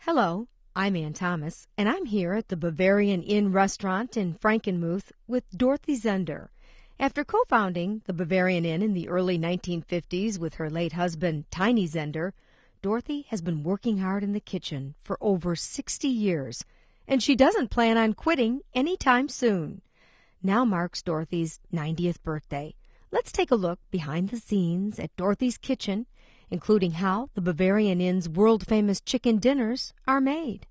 Hello, I'm Ann Thomas, and I'm here at the Bavarian Inn restaurant in Frankenmuth with Dorothy Zehnder. After co-founding the Bavarian Inn in the early 1950s with her late husband, Tiny Zehnder, Dorothy has been working hard in the kitchen for over 60 years, and she doesn't plan on quitting anytime soon. Now marks Dorothy's 90th birthday. Let's take a look behind the scenes at Dorothy's kitchen, including how the Bavarian Inn's world-famous chicken dinners are made.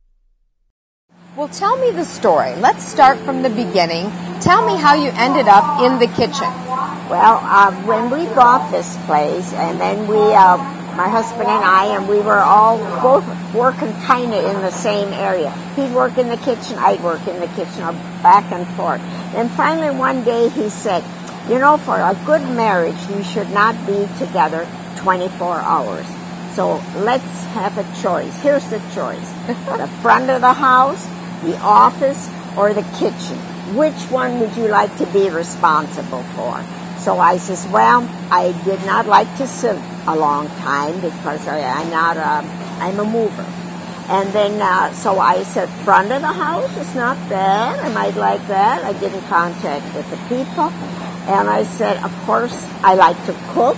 Well, tell me the story. Let's start from the beginning. Tell me how you ended up in the kitchen. Well, when we bought this place, and then my husband and I, and we were all both working kind of in the same area. He'd work in the kitchen, I'd work in the kitchen, or back and forth. Then finally one day he said, you know, for a good marriage, you should not be together 24 hours. So let's have a choice. Here's the choice. The front of the house, the office, or the kitchen. Which one would you like to be responsible for? So I says, well, I did not like to sit a long time because I'm a mover. And then, so I said, front of the house is not bad. I might like that. I get in contact with the people. And I said, of course, I like to cook.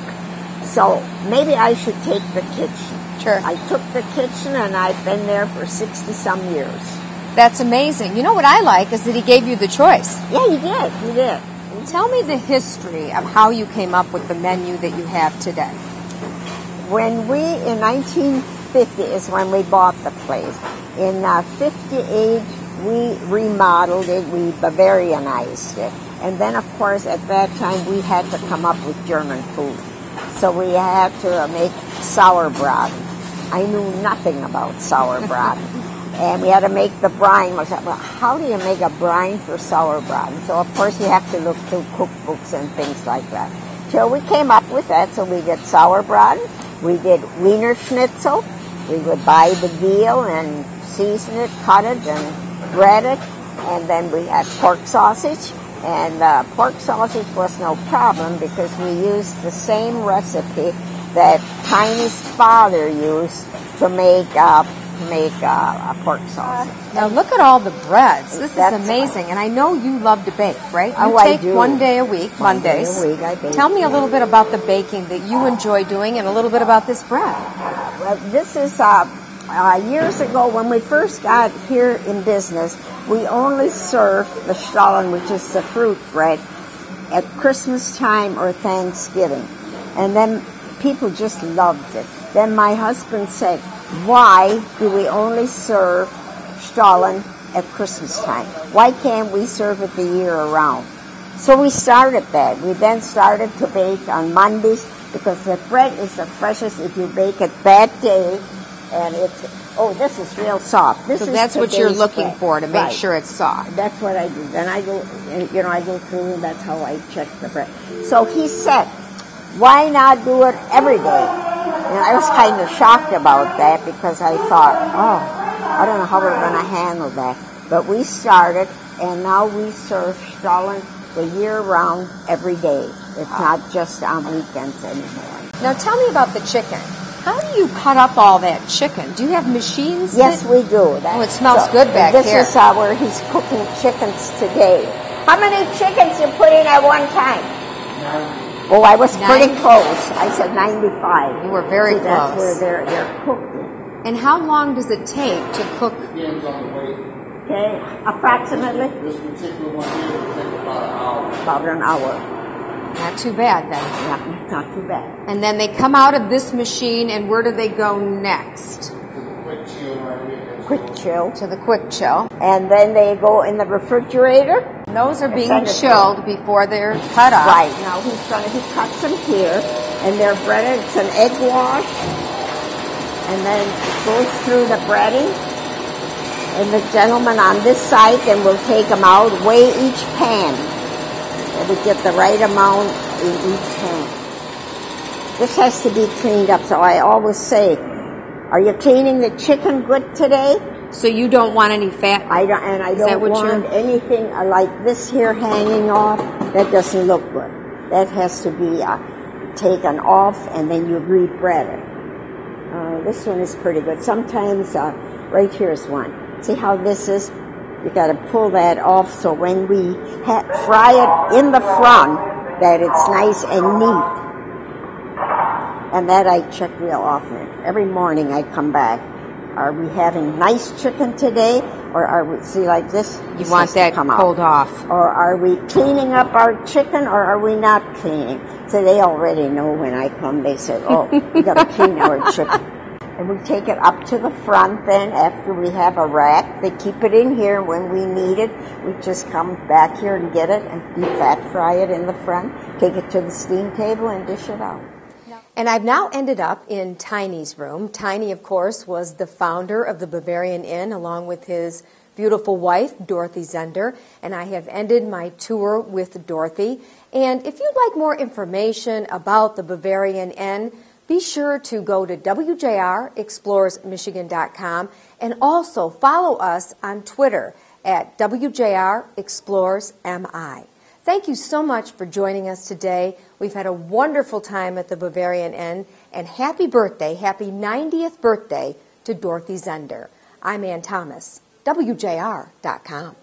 So maybe I should take the kitchen. Sure. I took the kitchen, and I've been there for 60-some years. That's amazing. You know what I like is that he gave you the choice. Yeah, he did. He did. Tell me the history of how you came up with the menu that you have today. When in 1950 is when we bought the place. In 58, we remodeled it, we Bavarianized it. And then, of course, at that time, we had to come up with German food. So we had to make sauerbraten. I knew nothing about sauerbraten. And we had to make the brine. I said, well, how do you make a brine for sauerbraten? So, of course, you have to look through cookbooks and things like that. So we came up with that. So we did sauerbraten. We did Wiener Schnitzel. We would buy the veal and season it, cut it, and bread it. And then we had pork sausage. And pork sausage was no problem because we used the same recipe that Tiny's father used to make a pork sausage. Now look at all the breads. This is amazing. And I know you love to bake, right? You take I do. one day a week, Mondays. One day a week I bake. Tell me a little bit about the baking that you enjoy doing and a little bit about this bread. Well, this is years ago when we first got here in business, we only served the Stollen, which is the fruit bread, at Christmas time or Thanksgiving. And then people just loved it. Then my husband said, why do we only serve Stollen at Christmas time? Why can't we serve it the year around? So we started that. We then started to bake on Mondays because the bread is the freshest if you bake it that day. And this is real soft. So that's what you're looking for to make sure it's soft. That's what I do. Then I go through, and that's how I check the bread. So he said, why not do it every day? And I was kind of shocked about that because I thought, I don't know how we're going to handle that. But we started, and now we serve Stollen the year round every day. It's not just on weekends anymore. Now tell me about the chicken. How do you cut up all that chicken? Do you have machines? Yes, we do. It smells good back here. This is where he's cooking chickens today. How many chickens you put in at one time? 9. Oh, I was pretty close. I said 95. You were very close. That's where they're cooked. And how long does it take to cook? Depends on the weight. Okay, approximately? This particular one here will take about an hour. About an hour. Not too bad, then. Yeah, not too bad. And then they come out of this machine, and where do they go next? To the quick chill right here. Quick chill. To the quick chill. And then they go in the refrigerator. And those are being chilled before they're cut up. Right. Now he cuts them here, and they're breaded. It's an egg wash. And then it goes through the breading. And the gentleman on this side then will take them out, weigh each pan. And we get the right amount in each pan. This has to be cleaned up, so I always say, are you cleaning the chicken good today? So you don't want any fat? I don't want anything like this here hanging off. That doesn't look good. That has to be taken off, and then you re-bread it. This one is pretty good. Sometimes, right here is one. See how this is? You got to pull that off so when we fry it in the front, that it's nice and neat. And that I check real often. Every morning I come back. Are we having nice chicken today? Or are we, see like this? You want that pulled off. Or are we cleaning up our chicken or are we not cleaning? So they already know when I come. They say, oh, we got to clean our chicken. And we take it up to the front then after we have a rack. They keep it in here. When we need it, we just come back here and get it and fat fry it in the front. Take it to the steam table and dish it out. And I've now ended up in Tiny's room. Tiny, of course, was the founder of the Bavarian Inn along with his beautiful wife, Dorothy Zehnder. And I have ended my tour with Dorothy. And if you'd like more information about the Bavarian Inn, be sure to go to WJRExplorersMichigan.com and also follow us on Twitter at WJRExplorersMI. Thank you so much for joining us today. We've had a wonderful time at the Bavarian Inn, and happy birthday, happy 90th birthday to Dorothy Zehnder. I'm Ann Thomas, WJR.com.